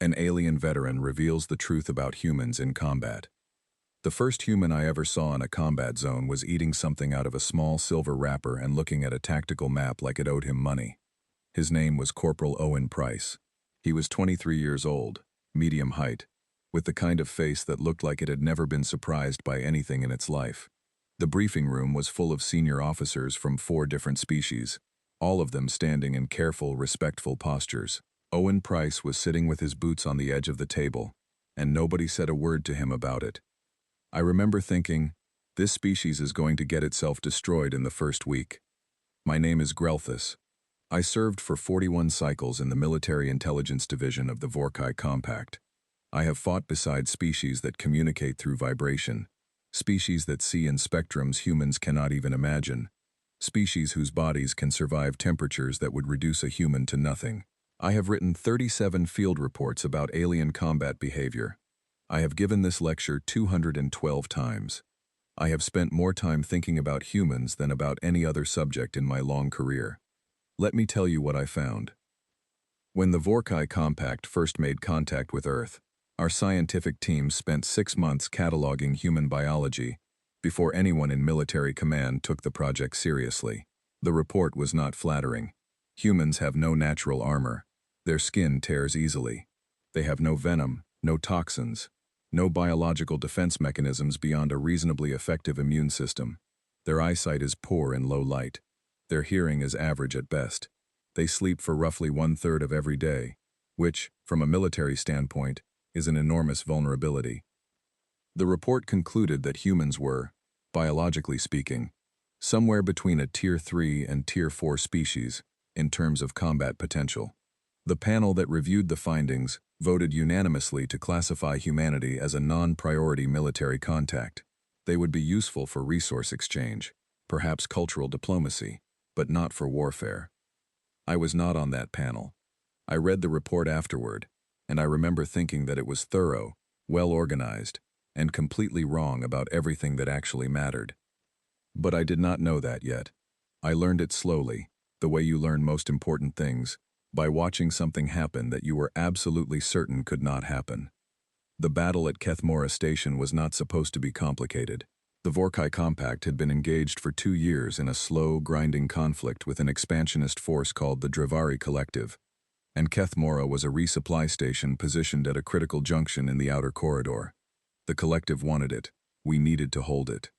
An alien veteran reveals the truth about humans in combat. The first human I ever saw in a combat zone was eating something out of a small silver wrapper and looking at a tactical map like it owed him money. His name was Corporal Owen Price. He was 23 years old, medium height, with the kind of face that looked like it had never been surprised by anything in its life. The briefing room was full of senior officers from 4 different species, all of them standing in careful, respectful postures. Owen Price was sitting with his boots on the edge of the table, and nobody said a word to him about it. I remember thinking, this species is going to get itself destroyed in the first week. My name is Grelthus. I served for 41 cycles in the Military Intelligence Division of the Vorkai Compact. I have fought beside species that communicate through vibration, species that see in spectrums humans cannot even imagine, species whose bodies can survive temperatures that would reduce a human to nothing. I have written 37 field reports about alien combat behavior. I have given this lecture 212 times. I have spent more time thinking about humans than about any other subject in my long career. Let me tell you what I found. When the Vorkai Compact first made contact with Earth, our scientific team spent 6 months cataloging human biology before anyone in military command took the project seriously. The report was not flattering. Humans have no natural armor. Their skin tears easily. They have no venom, no toxins, no biological defense mechanisms beyond a reasonably effective immune system. Their eyesight is poor in low light. Their hearing is average at best. They sleep for roughly 1/3 of every day, which, from a military standpoint, is an enormous vulnerability. The report concluded that humans were, biologically speaking, somewhere between a Tier 3 and Tier 4 species in terms of combat potential. The panel that reviewed the findings voted unanimously to classify humanity as a non-priority military contact. They would be useful for resource exchange, perhaps cultural diplomacy, but not for warfare. I was not on that panel. I read the report afterward, and I remember thinking that it was thorough, well-organized, and completely wrong about everything that actually mattered. But I did not know that yet. I learned it slowly, the way you learn most important things, by watching something happen that you were absolutely certain could not happen. The battle at Kethmora station was not supposed to be complicated. The Vorkai Compact had been engaged for 2 years in a slow, grinding conflict with an expansionist force called the Dravari Collective, and Kethmora was a resupply station positioned at a critical junction in the outer corridor. The Collective wanted it. We needed to hold it.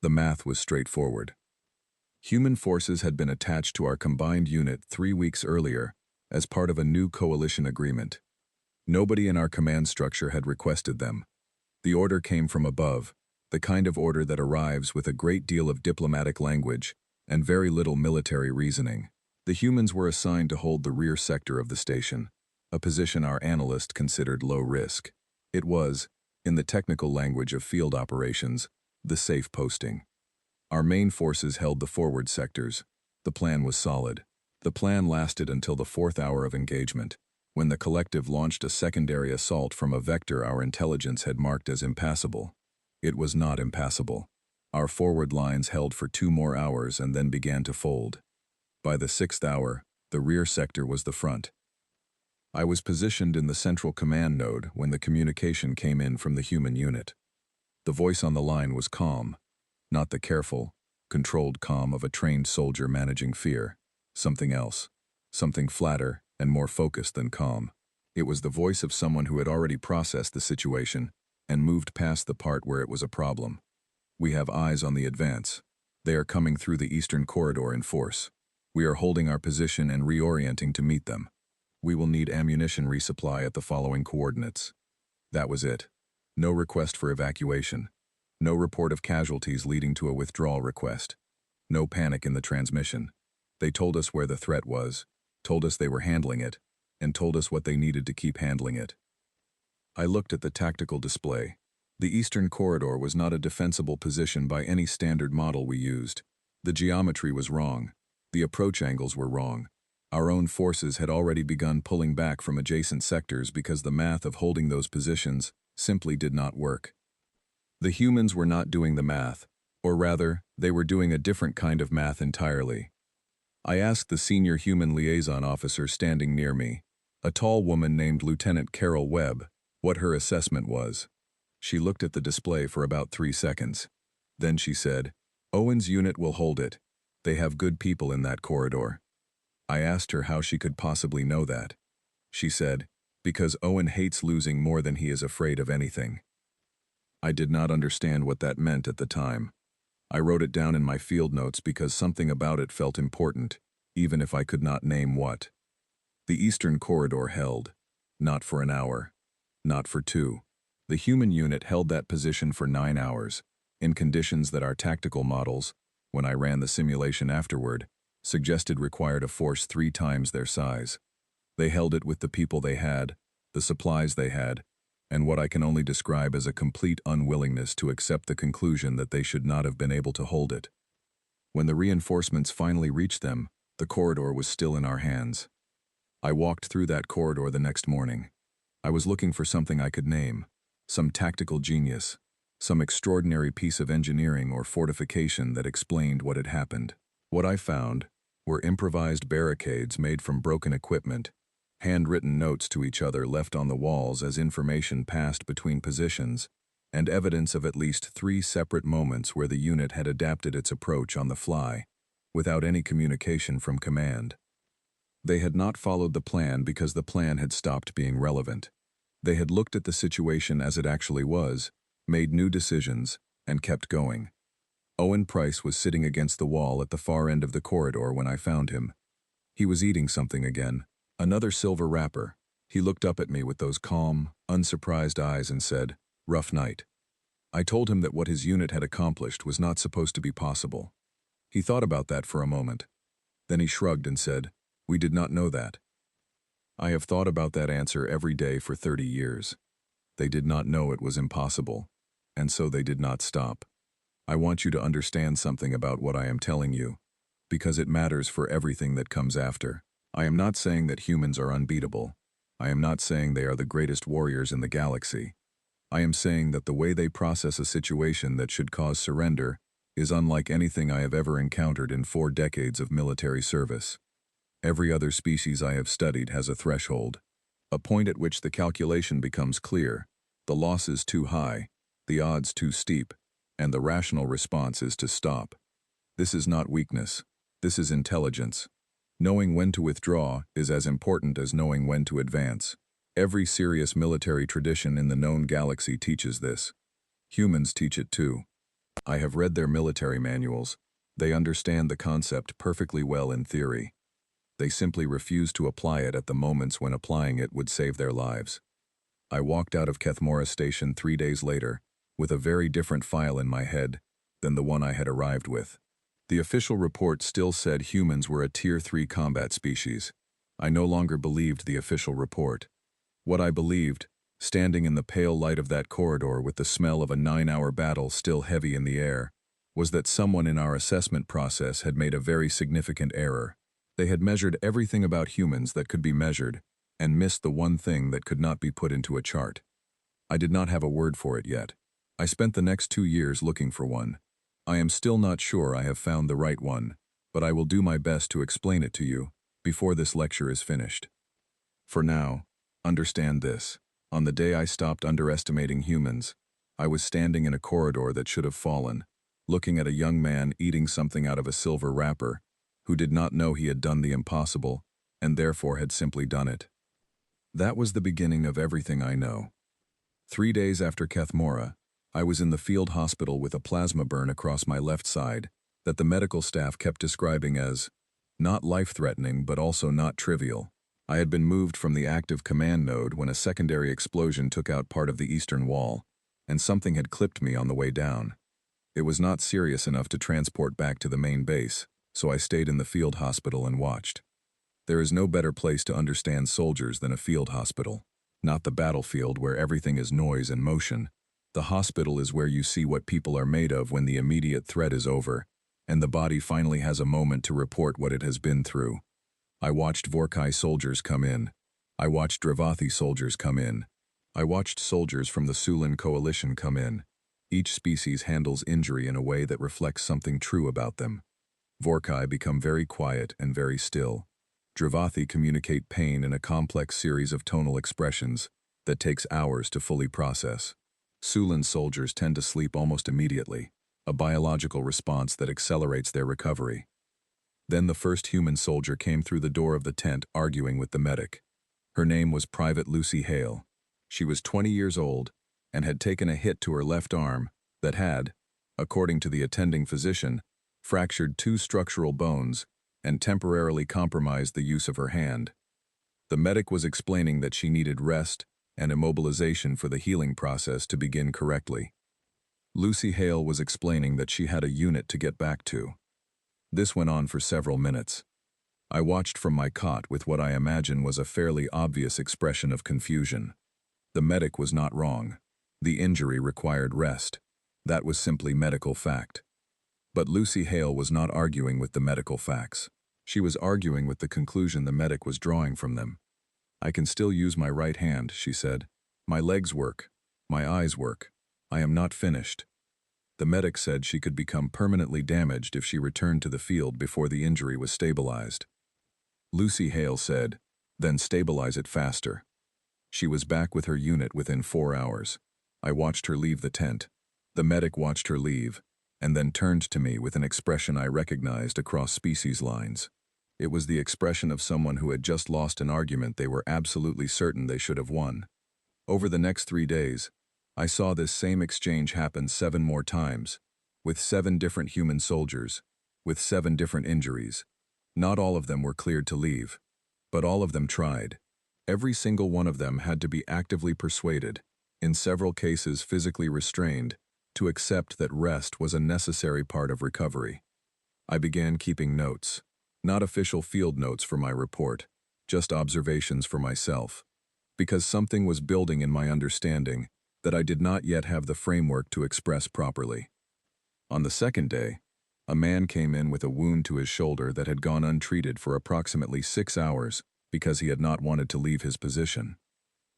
The math was straightforward. Human forces had been attached to our combined unit 3 weeks earlier as part of a new coalition agreement. Nobody in our command structure had requested them. The order came from above, the kind of order that arrives with a great deal of diplomatic language and very little military reasoning. The humans were assigned to hold the rear sector of the station, a position our analyst considered low risk. It was, in the technical language of field operations, the safe posting. Our main forces held the forward sectors. The plan was solid. The plan lasted until the 4th hour of engagement, when the Collective launched a secondary assault from a vector our intelligence had marked as impassable. It was not impassable. Our forward lines held for 2 more hours and then began to fold. By the 6th hour, the rear sector was the front. I was positioned in the central command node when the communication came in from the human unit. The voice on the line was calm, not the careful, controlled calm of a trained soldier managing fear. Something else, something flatter and more focused than calm. It was the voice of someone who had already processed the situation and moved past the part where it was a problem. We have eyes on the advance. They are coming through the eastern corridor in force. We are holding our position and reorienting to meet them. We will need ammunition resupply at the following coordinates. That was it. No request for evacuation. No report of casualties leading to a withdrawal request. No panic in the transmission. They told us where the threat was, told us they were handling it, and told us what they needed to keep handling it. I looked at the tactical display. The eastern corridor was not a defensible position by any standard model we used. The geometry was wrong. The approach angles were wrong. Our own forces had already begun pulling back from adjacent sectors because the math of holding those positions simply did not work. The humans were not doing the math, or rather, they were doing a different kind of math entirely. I asked the senior human liaison officer standing near me, A tall woman named Lieutenant Carol Webb, what her assessment was. She looked at the display for about 3 seconds. Then she said, "Owen's unit will hold it. They have good people in that corridor." I asked her how she could possibly know that. She said, "Because Owen hates losing more than he is afraid of anything." I did not understand what that meant at the time. I wrote it down in my field notes because something about it felt important, even if I could not name what. The Eastern Corridor held. Not for an hour. Not for 2. The human unit held that position for 9 hours, in conditions that our tactical models, when I ran the simulation afterward, suggested required a force 3 times their size. They held it with the people they had, the supplies they had, and what I can only describe as a complete unwillingness to accept the conclusion that they should not have been able to hold it. When the reinforcements finally reached them, the corridor was still in our hands. I walked through that corridor the next morning. I was looking for something I could name, some tactical genius, some extraordinary piece of engineering or fortification that explained what had happened. What I found were improvised barricades made from broken equipment, handwritten notes to each other left on the walls as information passed between positions, and evidence of at least 3 separate moments where the unit had adapted its approach on the fly, without any communication from command. They had not followed the plan because the plan had stopped being relevant. They had looked at the situation as it actually was, made new decisions, and kept going. Owen Price was sitting against the wall at the far end of the corridor when I found him. He was eating something again, another silver wrapper. He looked up at me with those calm, unsurprised eyes and said, "Rough night." I told him that what his unit had accomplished was not supposed to be possible. He thought about that for a moment. Then he shrugged and said, "We did not know that." I have thought about that answer every day for 30 years. They did not know it was impossible, and so they did not stop. I want you to understand something about what I am telling you, because it matters for everything that comes after. I am not saying that humans are unbeatable. I am not saying they are the greatest warriors in the galaxy. I am saying that the way they process a situation that should cause surrender is unlike anything I have ever encountered in 4 decades of military service. Every other species I have studied has a threshold, a point at which the calculation becomes clear, the loss is too high, the odds too steep, and the rational response is to stop. This is not weakness. This is intelligence. Knowing when to withdraw is as important as knowing when to advance. Every serious military tradition in the known galaxy teaches this. Humans teach it too. I have read their military manuals. They understand the concept perfectly well in theory. They simply refuse to apply it at the moments when applying it would save their lives. I walked out of Kethmora station 3 days later, with a very different file in my head than the one I had arrived with. The official report still said humans were a Tier 3 combat species. I no longer believed the official report. What I believed, standing in the pale light of that corridor with the smell of a 9-hour battle still heavy in the air, was that someone in our assessment process had made a very significant error. They had measured everything about humans that could be measured, and missed the one thing that could not be put into a chart. I did not have a word for it yet. I spent the next 2 years looking for one. I am still not sure I have found the right one, but I will do my best to explain it to you before this lecture is finished. For now, understand this. On the day I stopped underestimating humans, I was standing in a corridor that should have fallen, looking at a young man eating something out of a silver wrapper, who did not know he had done the impossible, and therefore had simply done it. That was the beginning of everything I know. 3 days after Kethmora, I was in the field hospital with a plasma burn across my left side that the medical staff kept describing as not life-threatening but also not trivial. I had been moved from the active command node when a secondary explosion took out part of the eastern wall, and something had clipped me on the way down. It was not serious enough to transport back to the main base, so I stayed in the field hospital and watched. There is no better place to understand soldiers than a field hospital. Not the battlefield where everything is noise and motion. The hospital is where you see what people are made of when the immediate threat is over, and the body finally has a moment to report what it has been through. I watched Vorkai soldiers come in. I watched Dravathi soldiers come in. I watched soldiers from the Sulin coalition come in. Each species handles injury in a way that reflects something true about them. Vorkai become very quiet and very still. Dravathi communicate pain in a complex series of tonal expressions that takes hours to fully process. Sulan soldiers tend to sleep almost immediately, a biological response that accelerates their recovery. Then the first human soldier came through the door of the tent arguing with the medic. Her name was Private Lucy Hale. She was 20 years old and had taken a hit to her left arm that had, according to the attending physician, fractured 2 structural bones and temporarily compromised the use of her hand. The medic was explaining that she needed rest and immobilization for the healing process to begin correctly. Lucy Hale was explaining that she had a unit to get back to. This went on for several minutes. I watched from my cot with what I imagine was a fairly obvious expression of confusion. The medic was not wrong. The injury required rest. That was simply medical fact. But Lucy Hale was not arguing with the medical facts. She was arguing with the conclusion the medic was drawing from them. "I can still use my right hand," she said. "My legs work. My eyes work. I am not finished." The medic said she could become permanently damaged if she returned to the field before the injury was stabilized. Lucy Hale said, "Then stabilize it faster." She was back with her unit within 4 hours. I watched her leave the tent. The medic watched her leave, and then turned to me with an expression I recognized across species lines. It was the expression of someone who had just lost an argument they were absolutely certain they should have won. Over the next 3 days, I saw this same exchange happen 7 more times, with 7 different human soldiers, with 7 different injuries. Not all of them were cleared to leave, but all of them tried. Every single one of them had to be actively persuaded, in several cases physically restrained, to accept that rest was a necessary part of recovery. I began keeping notes, not official field notes for my report, just observations for myself, because something was building in my understanding that I did not yet have the framework to express properly. On the second day, a man came in with a wound to his shoulder that had gone untreated for approximately 6 hours because he had not wanted to leave his position.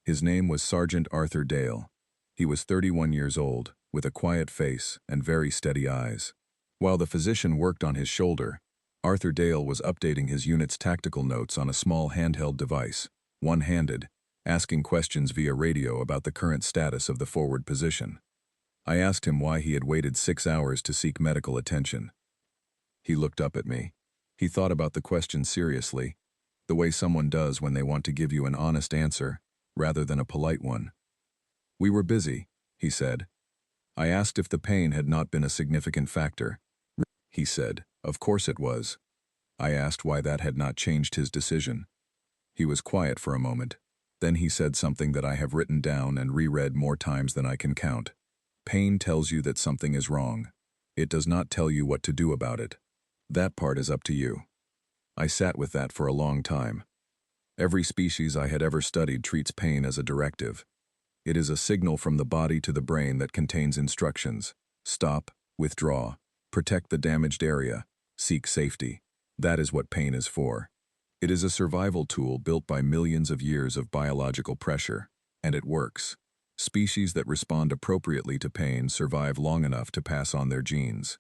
His name was Sergeant Arthur Dale. He was 31 years old, with a quiet face and very steady eyes. While the physician worked on his shoulder, Arthur Dale was updating his unit's tactical notes on a small handheld device, one-handed, asking questions via radio about the current status of the forward position. I asked him why he had waited 6 hours to seek medical attention. He looked up at me. He thought about the question seriously, the way someone does when they want to give you an honest answer, rather than a polite one. "We were busy," he said. I asked if the pain had not been a significant factor. He said, "Of course it was." I asked why that had not changed his decision. He was quiet for a moment. Then he said something that I have written down and reread more times than I can count. "Pain tells you that something is wrong. It does not tell you what to do about it. That part is up to you." I sat with that for a long time. Every species I had ever studied treats pain as a directive. It is a signal from the body to the brain that contains instructions. Stop, withdraw, protect the damaged area, seek safety. That is what pain is for. It is a survival tool built by millions of years of biological pressure, and it works. Species that respond appropriately to pain survive long enough to pass on their genes.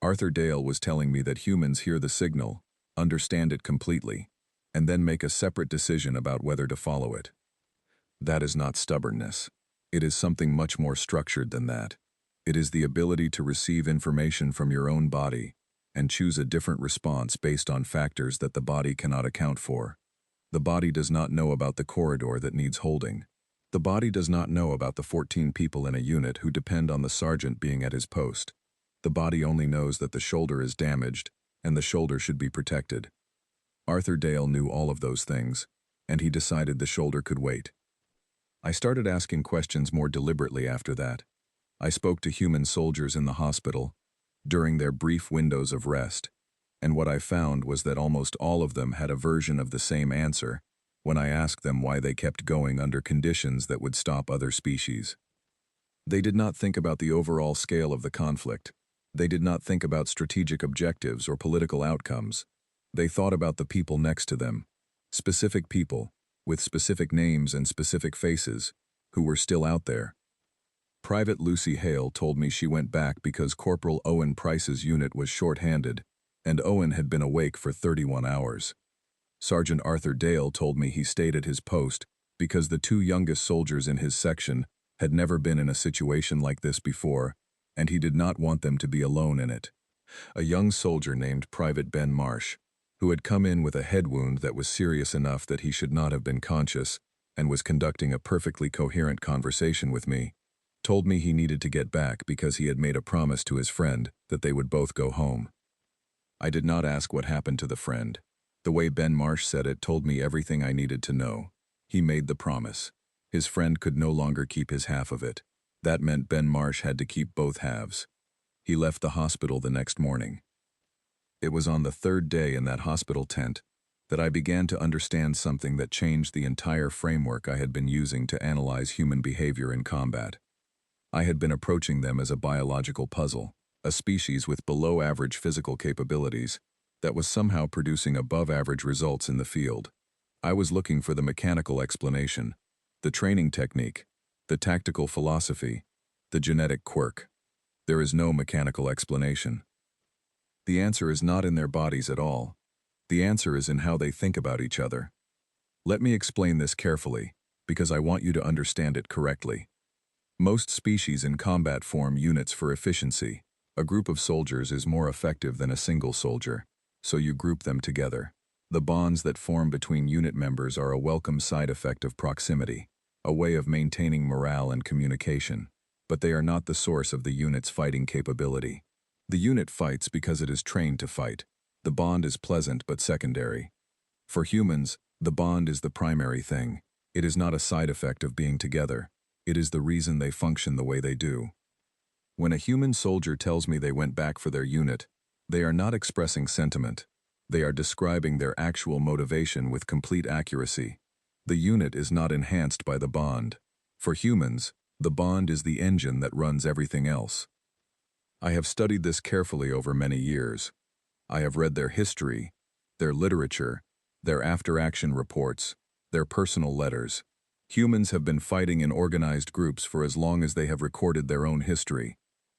Arthur Dale was telling me that humans hear the signal, understand it completely, and then make a separate decision about whether to follow it. That is not stubbornness. It is something much more structured than that. It is the ability to receive information from your own body and choose a different response based on factors that the body cannot account for. The body does not know about the corridor that needs holding. The body does not know about the 14 people in a unit who depend on the sergeant being at his post. The body only knows that the shoulder is damaged and the shoulder should be protected. Arthur Dale knew all of those things, and he decided the shoulder could wait. I started asking questions more deliberately after that. I spoke to human soldiers in the hospital, during their brief windows of rest, and what I found was that almost all of them had a version of the same answer when I asked them why they kept going under conditions that would stop other species. They did not think about the overall scale of the conflict. They did not think about strategic objectives or political outcomes. They thought about the people next to them, specific people, with specific names and specific faces, who were still out there. Private Lucy Hale told me she went back because Corporal Owen Price's unit was short-handed, and Owen had been awake for 31 hours. Sergeant Arthur Dale told me he stayed at his post because the two youngest soldiers in his section had never been in a situation like this before, and he did not want them to be alone in it. A young soldier named Private Ben Marsh, who had come in with a head wound that was serious enough that he should not have been conscious and was conducting a perfectly coherent conversation with me, told me he needed to get back because he had made a promise to his friend that they would both go home. I did not ask what happened to the friend. The way Ben Marsh said it told me everything I needed to know. He made the promise. His friend could no longer keep his half of it. That meant Ben Marsh had to keep both halves. He left the hospital the next morning. It was on the third day in that hospital tent that I began to understand something that changed the entire framework I had been using to analyze human behavior in combat. I had been approaching them as a biological puzzle, a species with below-average physical capabilities that was somehow producing above-average results in the field. I was looking for the mechanical explanation, the training technique, the tactical philosophy, the genetic quirk. There is no mechanical explanation. The answer is not in their bodies at all. The answer is in how they think about each other. Let me explain this carefully, because I want you to understand it correctly. Most species in combat form units for efficiency. A group of soldiers is more effective than a single soldier, so you group them together. The bonds that form between unit members are a welcome side effect of proximity, a way of maintaining morale and communication, but they are not the source of the unit's fighting capability. The unit fights because it is trained to fight. The bond is pleasant but secondary. For humans, the bond is the primary thing. It is not a side effect of being together. It is the reason they function the way they do. When a human soldier tells me they went back for their unit, they are not expressing sentiment. They are describing their actual motivation with complete accuracy. The unit is not enhanced by the bond. For humans, the bond is the engine that runs everything else. I have studied this carefully over many years. I have read their history, their literature, their after-action reports, their personal letters. Humans have been fighting in organized groups for as long as they have recorded their own history,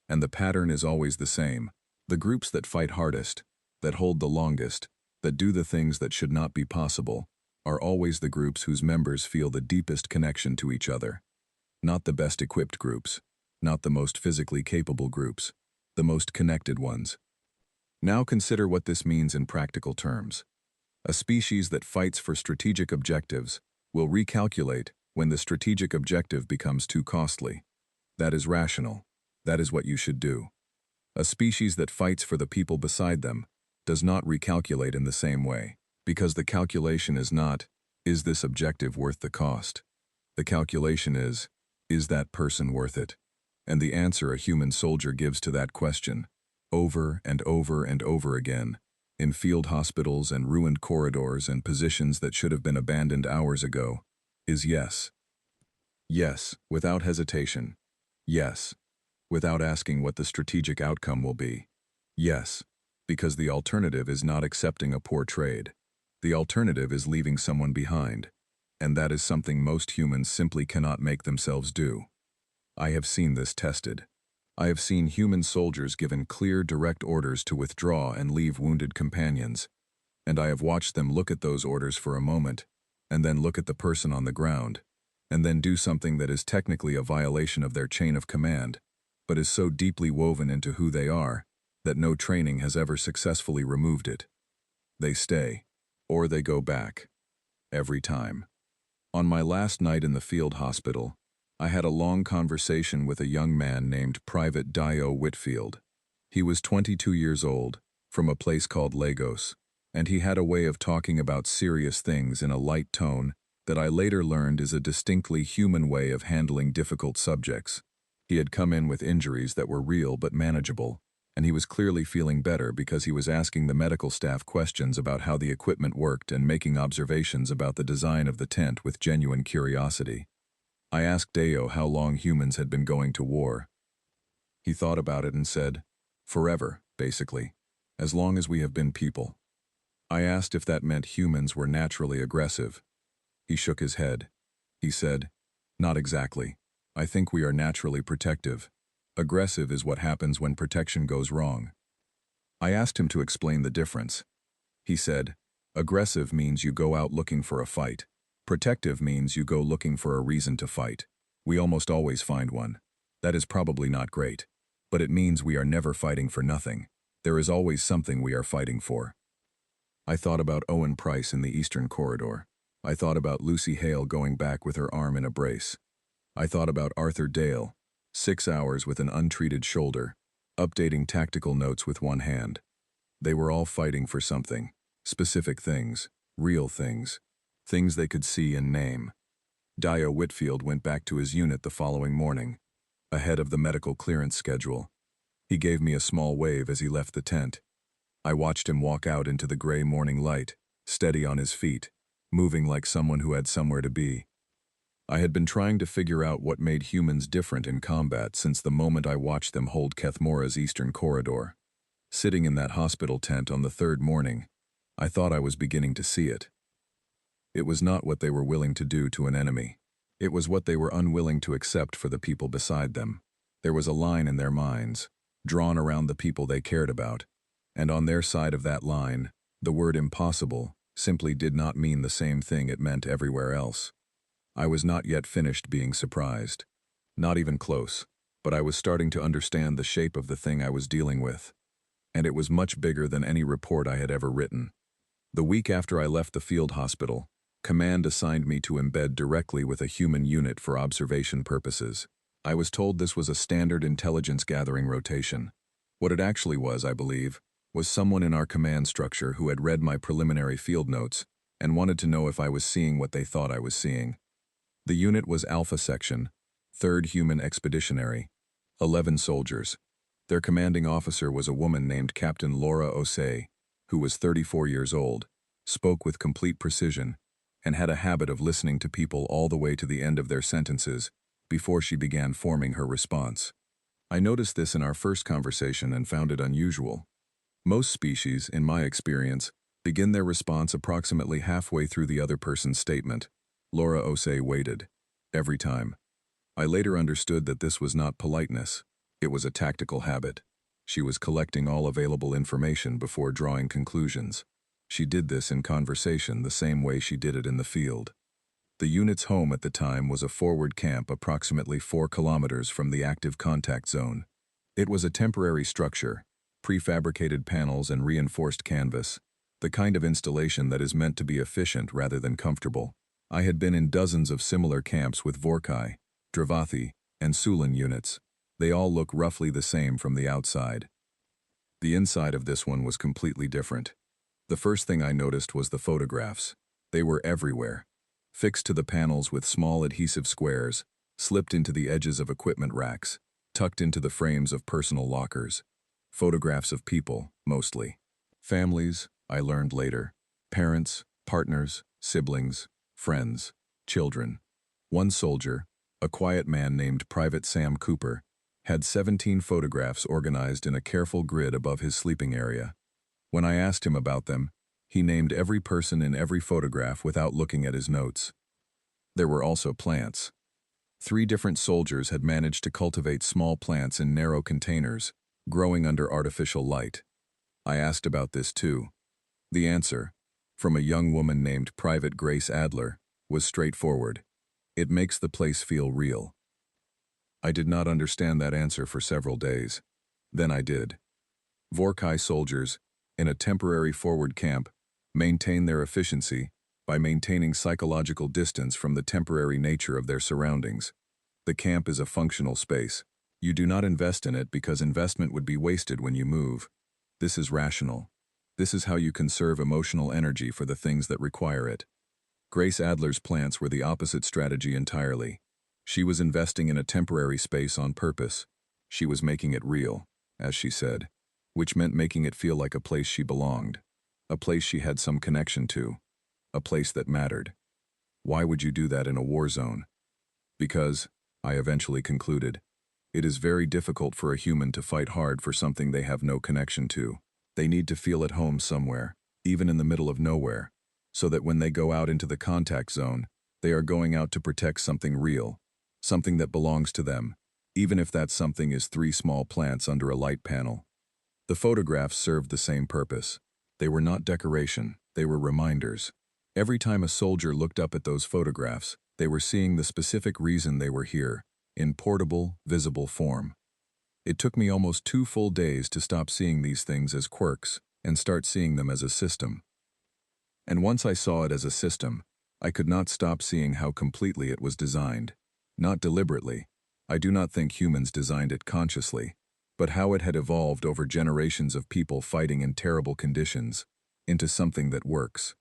and the pattern is always the same. The groups that fight hardest, that hold the longest, that do the things that should not be possible, are always the groups whose members feel the deepest connection to each other. Not the best equipped groups, not the most physically capable groups, the most connected ones. Now consider what this means in practical terms. A species that fights for strategic objectives will recalculate when the strategic objective becomes too costly. That is rational. That is what you should do. A species that fights for the people beside them does not recalculate in the same way, because the calculation is not, is this objective worth the cost? The calculation is that person worth it? And the answer a human soldier gives to that question, over and over and over again, in field hospitals and ruined corridors and positions that should have been abandoned hours ago, is yes. Yes, without hesitation. Yes, without asking what the strategic outcome will be. Yes, because the alternative is not accepting a poor trade. The alternative is leaving someone behind, and that is something most humans simply cannot make themselves do. I have seen this tested. I have seen human soldiers given clear, direct orders to withdraw and leave wounded companions, and I have watched them look at those orders for a moment, and then look at the person on the ground, and then do something that is technically a violation of their chain of command, but is so deeply woven into who they are that no training has ever successfully removed it. They stay, or they go back, every time. On my last night in the field hospital, I had a long conversation with a young man named Private Dio Whitfield. He was 22 years old, from a place called Lagos, and he had a way of talking about serious things in a light tone that I later learned is a distinctly human way of handling difficult subjects. He had come in with injuries that were real but manageable, and he was clearly feeling better because he was asking the medical staff questions about how the equipment worked and making observations about the design of the tent with genuine curiosity. I asked Deo how long humans had been going to war. He thought about it and said, forever, basically, as long as we have been people. I asked if that meant humans were naturally aggressive. He shook his head. He said, not exactly. I think we are naturally protective. Aggressive is what happens when protection goes wrong. I asked him to explain the difference. He said, Aggressive means you go out looking for a fight. Protective means you go looking for a reason to fight. We almost always find one. That is probably not great. But it means we are never fighting for nothing. There is always something we are fighting for. I thought about Owen Price in the Eastern Corridor. I thought about Lucy Hale going back with her arm in a brace. I thought about Arthur Dale, 6 hours with an untreated shoulder, updating tactical notes with one hand. They were all fighting for something. Specific things, real things, things they could see and name. Dio Whitfield went back to his unit the following morning, ahead of the medical clearance schedule. He gave me a small wave as he left the tent. I watched him walk out into the gray morning light, steady on his feet, moving like someone who had somewhere to be. I had been trying to figure out what made humans different in combat since the moment I watched them hold Kethmora's Eastern Corridor. Sitting in that hospital tent on the third morning, I thought I was beginning to see it. It was not what they were willing to do to an enemy. It was what they were unwilling to accept for the people beside them. There was a line in their minds, drawn around the people they cared about, and on their side of that line, the word impossible simply did not mean the same thing it meant everywhere else. I was not yet finished being surprised. Not even close, but I was starting to understand the shape of the thing I was dealing with. And it was much bigger than any report I had ever written. The week after I left the field hospital, Command assigned me to embed directly with a human unit for observation purposes. I was told this was a standard intelligence gathering rotation. What it actually was, I believe, was someone in our command structure who had read my preliminary field notes and wanted to know if I was seeing what they thought I was seeing. The unit was Alpha Section, 3rd Human Expeditionary, 11 soldiers. Their commanding officer was a woman named Captain Laura Osei, who was 34 years old, spoke with complete precision, and had a habit of listening to people all the way to the end of their sentences before she began forming her response. I noticed this in our first conversation and found it unusual. Most species, in my experience, begin their response approximately halfway through the other person's statement. Laura Osei waited. Every time. I later understood that this was not politeness. It was a tactical habit. She was collecting all available information before drawing conclusions. She did this in conversation the same way she did it in the field. The unit's home at the time was a forward camp approximately 4 kilometers from the active contact zone. It was a temporary structure, prefabricated panels and reinforced canvas, the kind of installation that is meant to be efficient rather than comfortable. I had been in dozens of similar camps with Vorkai, Dravathi, and Sulan units. They all look roughly the same from the outside. The inside of this one was completely different. The first thing I noticed was the photographs. They were everywhere, fixed to the panels with small adhesive squares, slipped into the edges of equipment racks, tucked into the frames of personal lockers. Photographs of people, mostly. Families, I learned later. Parents, partners, siblings, friends, children. One soldier, a quiet man named Private Sam Cooper, had 17 photographs organized in a careful grid above his sleeping area. When I asked him about them, he named every person in every photograph without looking at his notes. There were also plants. 3 different soldiers had managed to cultivate small plants in narrow containers, growing under artificial light. I asked about this too. The answer, from a young woman named Private Grace Adler, was straightforward. It makes the place feel real. I did not understand that answer for several days. Then I did. Vorkai soldiers, in a temporary forward camp, maintain their efficiency by maintaining psychological distance from the temporary nature of their surroundings. The camp is a functional space. You do not invest in it because investment would be wasted when you move. This is rational. This is how you conserve emotional energy for the things that require it. Grace Adler's plants were the opposite strategy entirely. She was investing in a temporary space on purpose. She was making it real, as she said, which meant making it feel like a place she belonged, a place she had some connection to, a place that mattered. Why would you do that in a war zone? Because, I eventually concluded, it is very difficult for a human to fight hard for something they have no connection to. They need to feel at home somewhere, even in the middle of nowhere, so that when they go out into the contact zone, they are going out to protect something real, something that belongs to them, even if that something is 3 small plants under a light panel. The photographs served the same purpose. They were not decoration. They were reminders. Every time a soldier looked up at those photographs, they were seeing the specific reason they were here, in portable, visible form. It took me almost 2 full days to stop seeing these things as quirks and start seeing them as a system. And once I saw it as a system, I could not stop seeing how completely it was designed. Not deliberately. I do not think humans designed it consciously, but how it had evolved over generations of people fighting in terrible conditions, into something that works.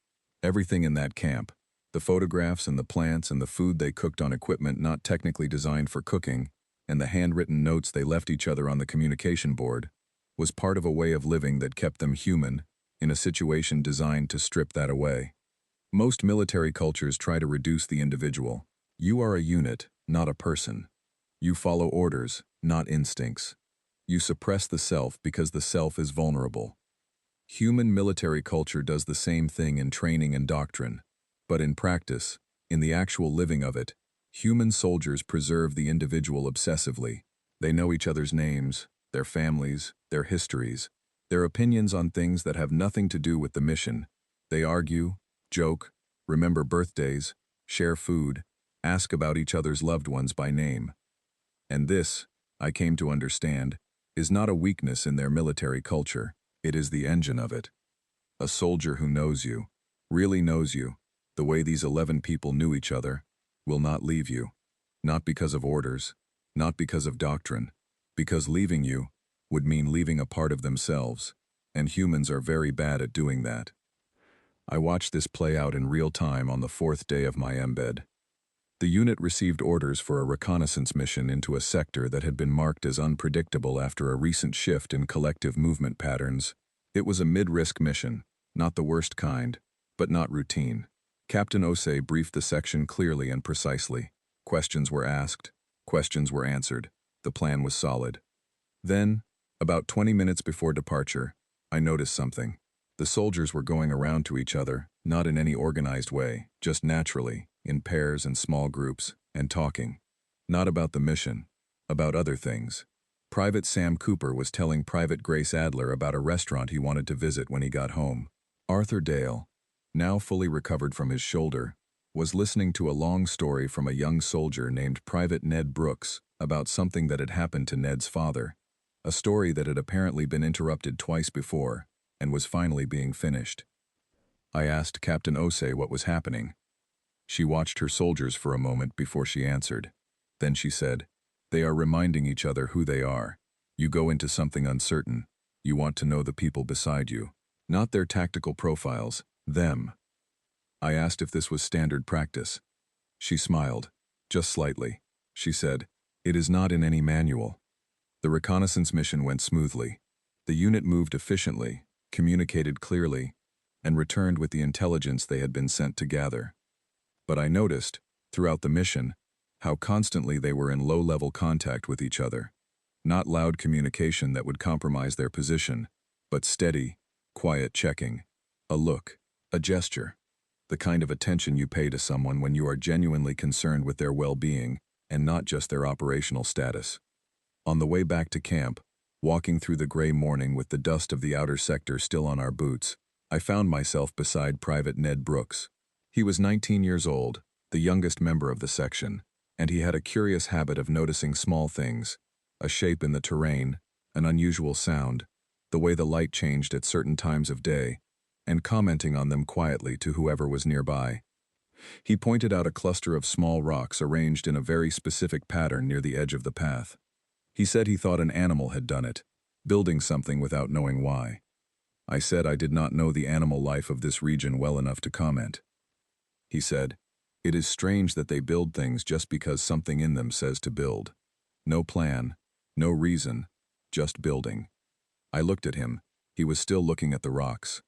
Everything in that camp, the photographs and the plants and the food they cooked on equipment not technically designed for cooking, and the handwritten notes they left each other on the communication board, was part of a way of living that kept them human, in a situation designed to strip that away. Most military cultures try to reduce the individual. You are a unit, not a person. You follow orders, not instincts. You suppress the self because the self is vulnerable. Human military culture does the same thing in training and doctrine, but in practice, in the actual living of it, human soldiers preserve the individual obsessively. They know each other's names, their families, their histories, their opinions on things that have nothing to do with the mission. They argue, joke, remember birthdays, share food, ask about each other's loved ones by name. And this, I came to understand, is not a weakness in their military culture. It is the engine of it. A soldier who knows you, really knows you, the way these 11 people knew each other, will not leave you. Not because of orders, not because of doctrine, because leaving you would mean leaving a part of themselves, and humans are very bad at doing that. I watched this play out in real time on the 4th day of my embed. The unit received orders for a reconnaissance mission into a sector that had been marked as unpredictable after a recent shift in collective movement patterns. It was a mid-risk mission, not the worst kind, but not routine. Captain Osei briefed the section clearly and precisely. Questions were asked, questions were answered. The plan was solid. Then, about 20 minutes before departure, I noticed something. The soldiers were going around to each other, not in any organized way, just naturally, in pairs and small groups, and talking. Not about the mission, about other things. Private Sam Cooper was telling Private Grace Adler about a restaurant he wanted to visit when he got home. Arthur Dale, now fully recovered from his shoulder, was listening to a long story from a young soldier named Private Ned Brooks about something that had happened to Ned's father, a story that had apparently been interrupted twice before, and was finally being finished. I asked Captain Osei what was happening. She watched her soldiers for a moment before she answered. Then she said, "They are reminding each other who they are. You go into something uncertain. You want to know the people beside you. Not their tactical profiles, them." I asked if this was standard practice. She smiled, just slightly. She said, "It is not in any manual." The reconnaissance mission went smoothly. The unit moved efficiently, communicated clearly, and returned with the intelligence they had been sent to gather. But I noticed, throughout the mission, how constantly they were in low-level contact with each other. Not loud communication that would compromise their position, but steady, quiet checking. A look, a gesture. The kind of attention you pay to someone when you are genuinely concerned with their well-being and not just their operational status. On the way back to camp, walking through the gray morning with the dust of the outer sector still on our boots, I found myself beside Private Ned Brooks. He was 19 years old, the youngest member of the section, and he had a curious habit of noticing small things, a shape in the terrain, an unusual sound, the way the light changed at certain times of day, and commenting on them quietly to whoever was nearby. He pointed out a cluster of small rocks arranged in a very specific pattern near the edge of the path. He said he thought an animal had done it, building something without knowing why. I said I did not know the animal life of this region well enough to comment. He said, "It is strange that they build things just because something in them says to build. No plan, no reason, just building." I looked at him. He was still looking at the rocks.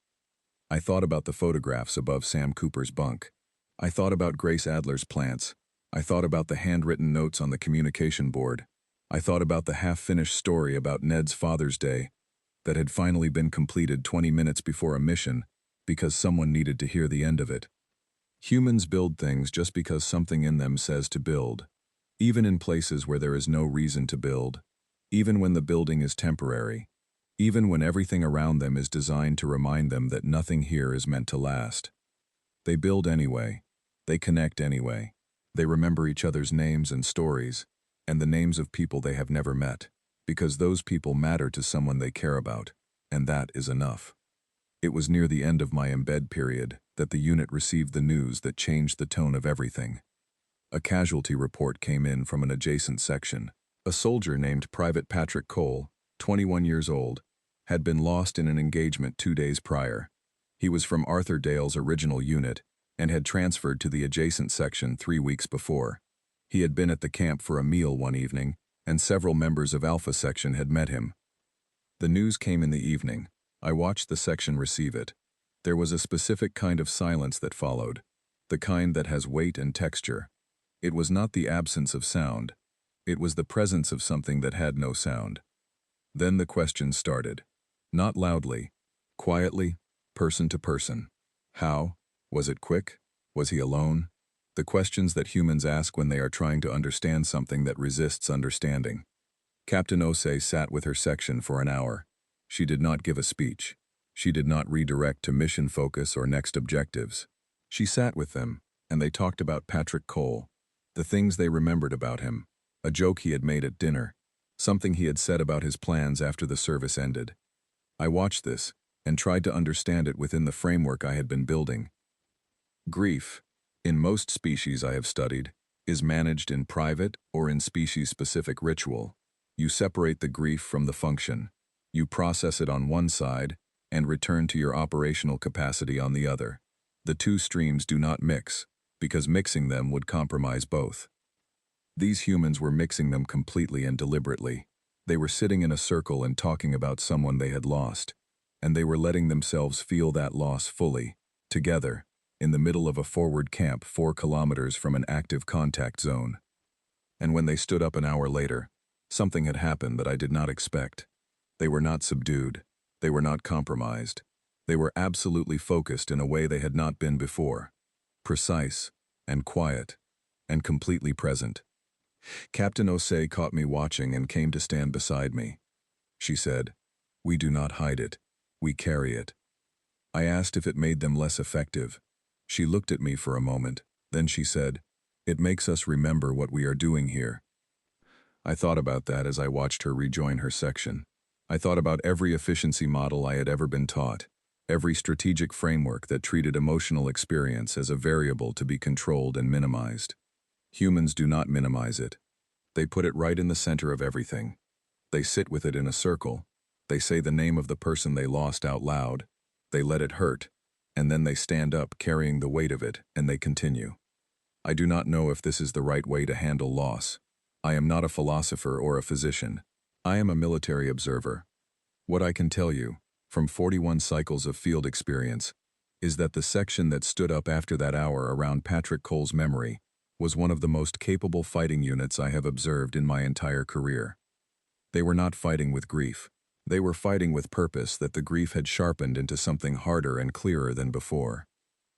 I thought about the photographs above Sam Cooper's bunk. I thought about Grace Adler's plants. I thought about the handwritten notes on the communication board. I thought about the half-finished story about Ned's Father's Day that had finally been completed 20 minutes before a mission because someone needed to hear the end of it. Humans build things just because something in them says to build, even in places where there is no reason to build, even when the building is temporary, even when everything around them is designed to remind them that nothing here is meant to last. They build anyway. They connect anyway. They remember each other's names and stories, and the names of people they have never met, because those people matter to someone they care about, and that is enough. It was near the end of my embed period that the unit received the news that changed the tone of everything. A casualty report came in from an adjacent section. A soldier named Private Patrick Cole, 21 years old, had been lost in an engagement 2 days prior. He was from Arthur Dale's original unit and had transferred to the adjacent section 3 weeks before. He had been at the camp for a meal one evening, and several members of Alpha Section had met him. The news came in the evening. I watched the section receive it. There was a specific kind of silence that followed, the kind that has weight and texture. It was not the absence of sound. It was the presence of something that had no sound. Then the questions started. Not loudly, quietly, person to person. How? Was it quick? Was he alone? The questions that humans ask when they are trying to understand something that resists understanding. Captain Osei sat with her section for an hour. She did not give a speech. She did not redirect to mission focus or next objectives. She sat with them, and they talked about Patrick Cole, the things they remembered about him, a joke he had made at dinner, something he had said about his plans after the service ended. I watched this, and tried to understand it within the framework I had been building. Grief, in most species I have studied, is managed in private or in species-specific ritual. You separate the grief from the function. You process it on one side and return to your operational capacity on the other. The two streams do not mix, because mixing them would compromise both. These humans were mixing them completely and deliberately. They were sitting in a circle and talking about someone they had lost, and they were letting themselves feel that loss fully, together, in the middle of a forward camp 4 kilometers from an active contact zone. And when they stood up an hour later, something had happened that I did not expect. They were not subdued. They were not compromised. They were absolutely focused in a way they had not been before. Precise, and quiet, and completely present. Captain Osei caught me watching and came to stand beside me. She said, "We do not hide it. We carry it." I asked if it made them less effective. She looked at me for a moment, then she said, "It makes us remember what we are doing here." I thought about that as I watched her rejoin her section. I thought about every efficiency model I had ever been taught, every strategic framework that treated emotional experience as a variable to be controlled and minimized. Humans do not minimize it. They put it right in the center of everything. They sit with it in a circle. They say the name of the person they lost out loud. They let it hurt, and then they stand up carrying the weight of it, and they continue. I do not know if this is the right way to handle loss. I am not a philosopher or a physician. I am a military observer. What I can tell you, from 41 cycles of field experience, is that the section that stood up after that hour around Patrick Cole's memory was one of the most capable fighting units I have observed in my entire career. They were not fighting with grief. They were fighting with purpose that the grief had sharpened into something harder and clearer than before.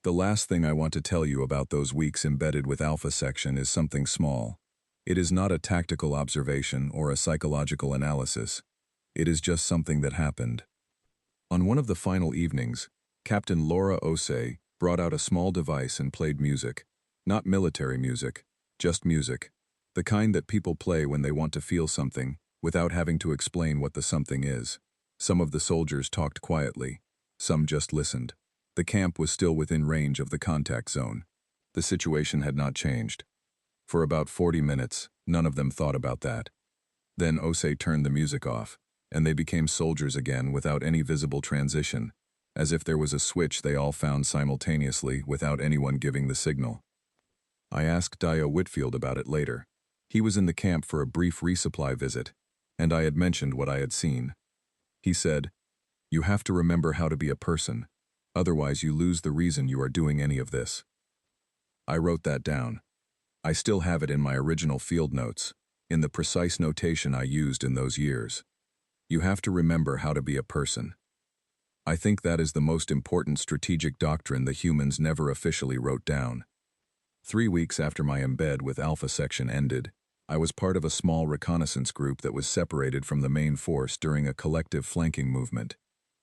The last thing I want to tell you about those weeks embedded with Alpha Section is something small. It is not a tactical observation or a psychological analysis. It is just something that happened. On one of the final evenings, Captain Laura Osei brought out a small device and played music. Not military music, just music. The kind that people play when they want to feel something, without having to explain what the something is. Some of the soldiers talked quietly. Some just listened. The camp was still within range of the contact zone. The situation had not changed. For about 40 minutes, none of them thought about that. Then Osei turned the music off, and they became soldiers again without any visible transition, as if there was a switch they all found simultaneously without anyone giving the signal. I asked Dio Whitfield about it later. He was in the camp for a brief resupply visit, and I had mentioned what I had seen. He said, "You have to remember how to be a person, otherwise you lose the reason you are doing any of this." I wrote that down. I still have it in my original field notes, in the precise notation I used in those years. You have to remember how to be a person. I think that is the most important strategic doctrine the humans never officially wrote down. 3 weeks after my embed with Alpha Section ended, I was part of a small reconnaissance group that was separated from the main force during a collective flanking movement.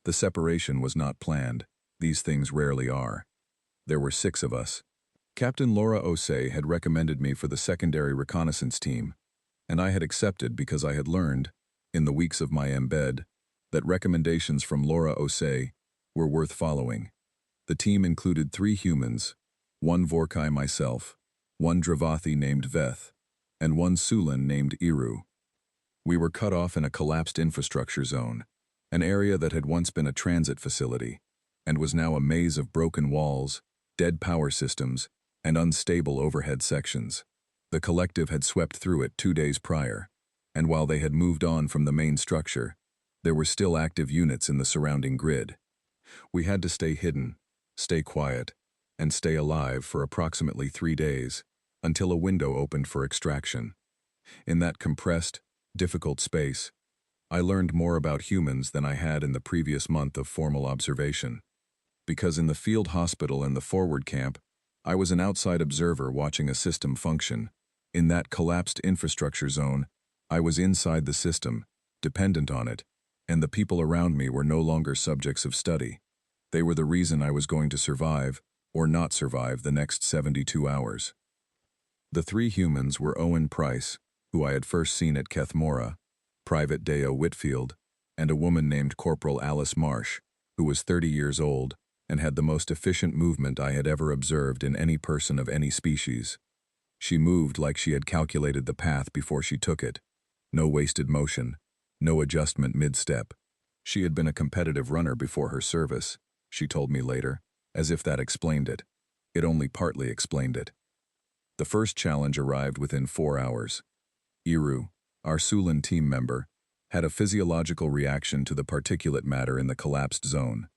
The separation was not planned. These things rarely are. There were 6 of us. Captain Laura Osei had recommended me for the secondary reconnaissance team, and I had accepted because I had learned, in the weeks of my embed, that recommendations from Laura Osei were worth following. The team included 3 humans, 1 Vorkai myself, 1 Dravathi named Veth, and 1 Sulan named Iru. We were cut off in a collapsed infrastructure zone, an area that had once been a transit facility, and was now a maze of broken walls, dead power systems, and unstable overhead sections. The collective had swept through it 2 days prior, and while they had moved on from the main structure, there were still active units in the surrounding grid. We had to stay hidden, stay quiet, and stay alive for approximately 3 days, until a window opened for extraction. In that compressed, difficult space, I learned more about humans than I had in the previous month of formal observation. Because in the field hospital and the forward camp, I was an outside observer watching a system function. In that collapsed infrastructure zone, I was inside the system, dependent on it, and the people around me were no longer subjects of study. They were the reason I was going to survive, or not survive, the next 72 hours. The 3 humans were Owen Price, who I had first seen at Kethmora, Private Deo Whitfield, and a woman named Corporal Alice Marsh, who was 30 years old and had the most efficient movement I had ever observed in any person of any species. She moved like she had calculated the path before she took it. No wasted motion, no adjustment mid-step. She had been a competitive runner before her service, she told me later, as if that explained it. It only partly explained it. The first challenge arrived within 4 hours. Iru, our Sulan team member, had a physiological reaction to the particulate matter in the collapsed zone.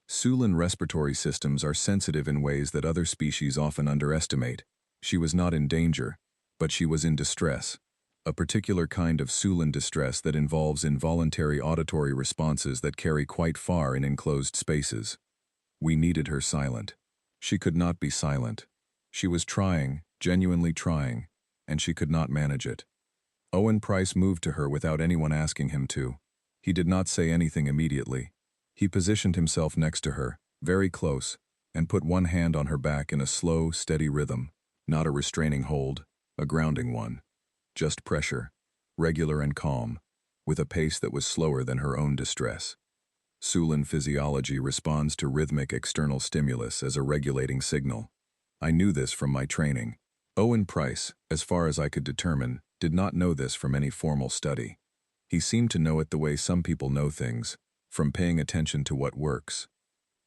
Sulan respiratory systems are sensitive in ways that other species often underestimate. She was not in danger, but she was in distress, a particular kind of Sulan distress that involves involuntary auditory responses that carry quite far in enclosed spaces. We needed her silent. She could not be silent. She was trying, genuinely trying, and she could not manage it. Owen Price moved to her without anyone asking him to. He did not say anything immediately. He positioned himself next to her, very close, and put one hand on her back in a slow, steady rhythm, not a restraining hold, a grounding one. Just pressure, regular and calm, with a pace that was slower than her own distress. Sulan physiology responds to rhythmic external stimulus as a regulating signal. I knew this from my training. Owen Price, as far as I could determine, did not know this from any formal study. He seemed to know it the way some people know things, from paying attention to what works.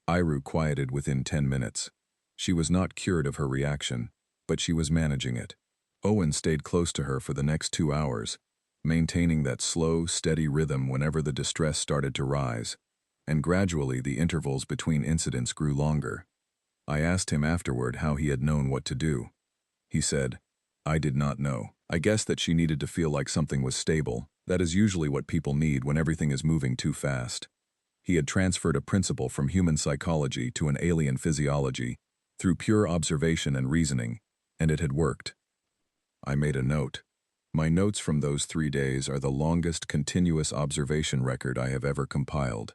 Iru quieted within 10 minutes. She was not cured of her reaction, but she was managing it. Owen stayed close to her for the next 2 hours, maintaining that slow, steady rhythm whenever the distress started to rise, and gradually the intervals between incidents grew longer. I asked him afterward how he had known what to do. He said, "I did not know. I guessed that she needed to feel like something was stable. That is usually what people need when everything is moving too fast." He had transferred a principle from human psychology to an alien physiology through pure observation and reasoning, and it had worked. I made a note. My notes from those 3 days are the longest continuous observation record I have ever compiled.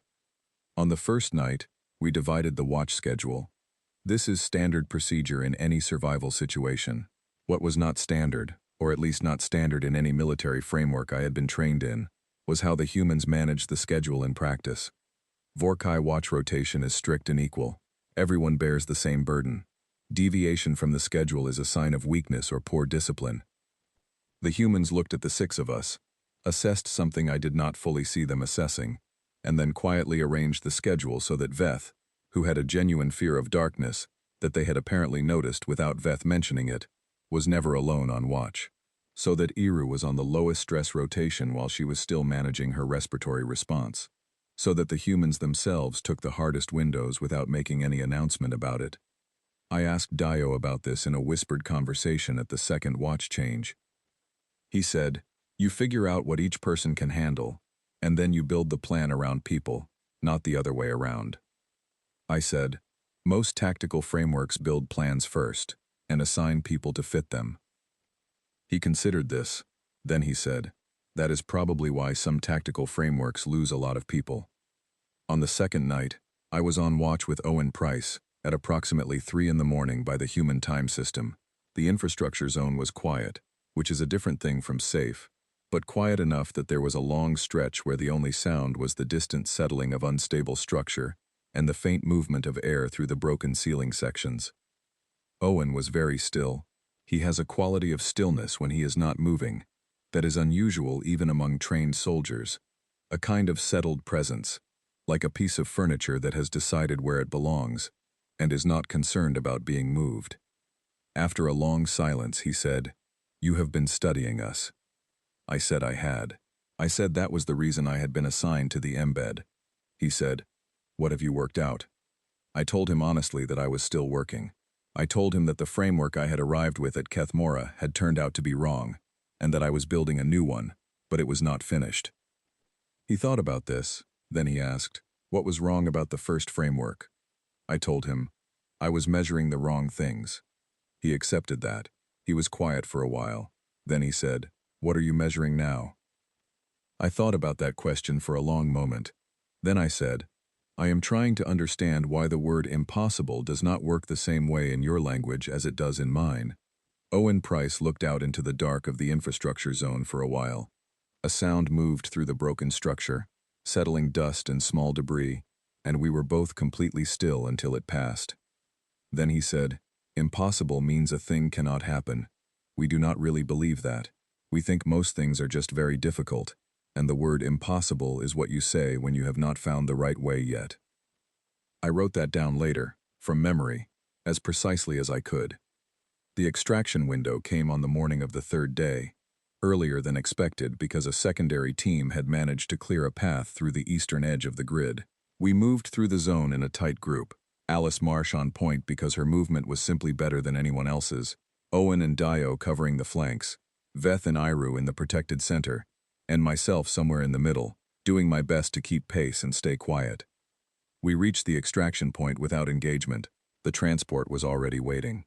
On the first night, we divided the watch schedule. This is standard procedure in any survival situation. What was not standard, or at least not standard in any military framework I had been trained in, was how the humans managed the schedule in practice. Vorkai watch rotation is strict and equal. Everyone bears the same burden. Deviation from the schedule is a sign of weakness or poor discipline. The humans looked at the 6 of us, assessed something I did not fully see them assessing, and then quietly arranged the schedule so that Veth, who had a genuine fear of darkness that they had apparently noticed without Veth mentioning it, was never alone on watch, so that Iru was on the lowest stress rotation while she was still managing her respiratory response, so that the humans themselves took the hardest windows without making any announcement about it. I asked Dio about this in a whispered conversation at the second watch change. He said, "You figure out what each person can handle, and then you build the plan around people, not the other way around." I said, "Most tactical frameworks build plans first, and assign people to fit them." He considered this, Then he said, "That is probably why some tactical frameworks lose a lot of people." On the second night, I was on watch with Owen Price at approximately 3 in the morning by the human time system. The infrastructure zone was quiet, which is a different thing from safe, but quiet enough that there was a long stretch where the only sound was the distant settling of unstable structure and the faint movement of air through the broken ceiling sections. Owen was very still. He has a quality of stillness when he is not moving that is unusual even among trained soldiers, a kind of settled presence, like a piece of furniture that has decided where it belongs and is not concerned about being moved. After a long silence, he said, "You have been studying us." I said I had. I said that was the reason I had been assigned to the embed. He said, "What have you worked out?" I told him honestly that I was still working. I told him that the framework I had arrived with at Kethmora had turned out to be wrong, and that I was building a new one, but it was not finished. He thought about this, then he asked, "What was wrong about the first framework?" I told him, "I was measuring the wrong things." He accepted that. He was quiet for a while. Then he said, "What are you measuring now?" I thought about that question for a long moment. Then I said, "I am trying to understand why the word impossible does not work the same way in your language as it does in mine." Owen Price looked out into the dark of the infrastructure zone for a while. A sound moved through the broken structure, settling dust and small debris, and we were both completely still until it passed. Then he said, "Impossible means a thing cannot happen. We do not really believe that. We think most things are just very difficult, and the word impossible is what you say when you have not found the right way yet." I wrote that down later, from memory, as precisely as I could. The extraction window came on the morning of the third day, earlier than expected because a secondary team had managed to clear a path through the eastern edge of the grid. We moved through the zone in a tight group, Alice Marsh on point because her movement was simply better than anyone else's, Owen and Dio covering the flanks, Veth and Iru in the protected center, and myself somewhere in the middle, doing my best to keep pace and stay quiet. We reached the extraction point without engagement. The transport was already waiting.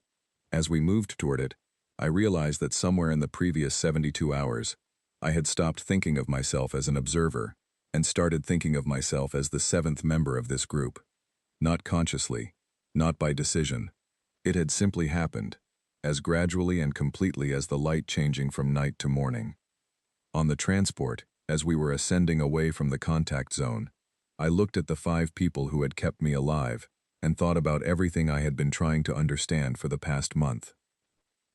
As we moved toward it, I realized that somewhere in the previous 72 hours, I had stopped thinking of myself as an observer and started thinking of myself as the seventh member of this group. Not consciously, not by decision. It had simply happened, as gradually and completely as the light changing from night to morning. On the transport, as we were ascending away from the contact zone, I looked at the 5 people who had kept me alive and thought about everything I had been trying to understand for the past month.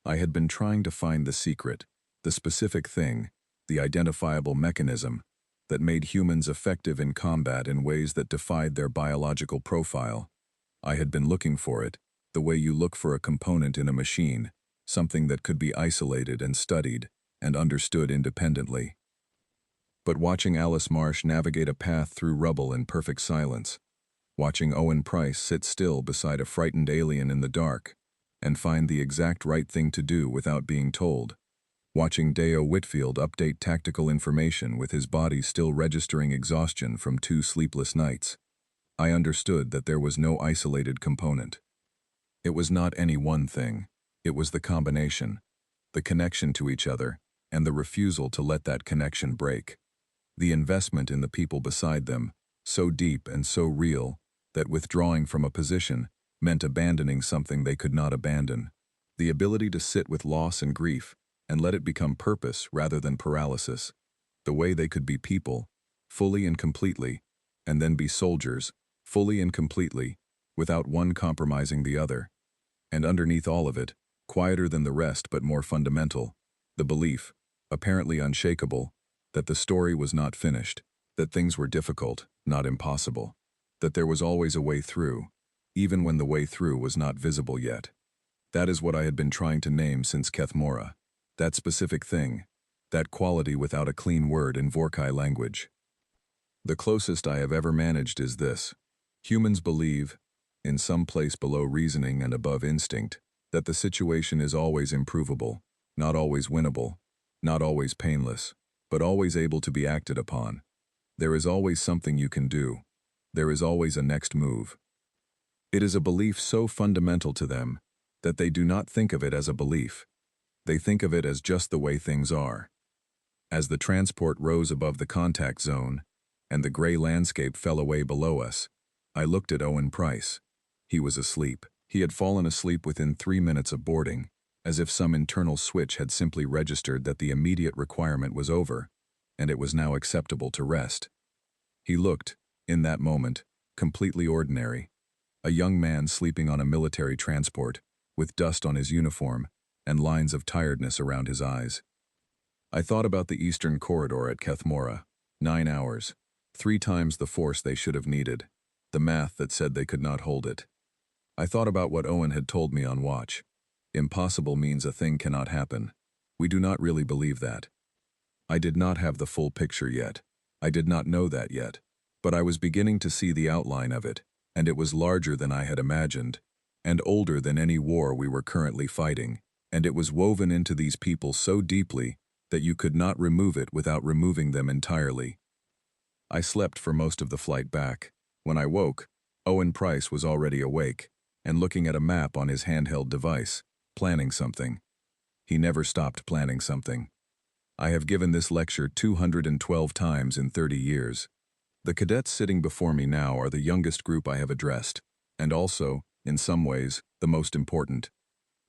I had been trying to find the secret, the specific thing, the identifiable mechanism that made humans effective in combat in ways that defied their biological profile. I had been looking for it, the way you look for a component in a machine, something that could be isolated and studied and understood independently. But watching Alice Marsh navigate a path through rubble in perfect silence, watching Owen Price sit still beside a frightened alien in the dark and find the exact right thing to do without being told, watching Deo Whitfield update tactical information with his body still registering exhaustion from 2 sleepless nights, I understood that there was no isolated component. It was not any one thing. It was the combination, the connection to each other, and the refusal to let that connection break. The investment in the people beside them, so deep and so real, that withdrawing from a position meant abandoning something they could not abandon. The ability to sit with loss and grief and let it become purpose rather than paralysis. The way they could be people, fully and completely, and then be soldiers, fully and completely, without one compromising the other. And underneath all of it, quieter than the rest but more fundamental, the belief, apparently unshakable, that the story was not finished, that things were difficult, not impossible, that there was always a way through, even when the way through was not visible yet. That is what I had been trying to name since Kethmora, that specific thing, that quality without a clean word in Vorkai language. The closest I have ever managed is this. Humans believe, in some place below reasoning and above instinct, that the situation is always improvable, not always winnable, not always painless, but always able to be acted upon. There is always something you can do. There is always a next move. It is a belief so fundamental to them that they do not think of it as a belief. They think of it as just the way things are. As the transport rose above the contact zone, and the gray landscape fell away below us, I looked at Owen Price. He was asleep. He had fallen asleep within 3 minutes of boarding, as if some internal switch had simply registered that the immediate requirement was over, and it was now acceptable to rest. He looked, in that moment, completely ordinary. A young man sleeping on a military transport, with dust on his uniform and lines of tiredness around his eyes. I thought about the Eastern Corridor at Kethmora. 9 hours. 3 times the force they should have needed. The math that said they could not hold it. I thought about what Owen had told me on watch. Impossible means a thing cannot happen. We do not really believe that. I did not have the full picture yet. I did not know that yet. But I was beginning to see the outline of it, and it was larger than I had imagined, and older than any war we were currently fighting, and it was woven into these people so deeply that you could not remove it without removing them entirely. I slept for most of the flight back. When I woke, Owen Price was already awake, and looking at a map on his handheld device, planning something. He never stopped planning something. I have given this lecture 212 times in 30 years. The cadets sitting before me now are the youngest group I have addressed, and also, in some ways, the most important.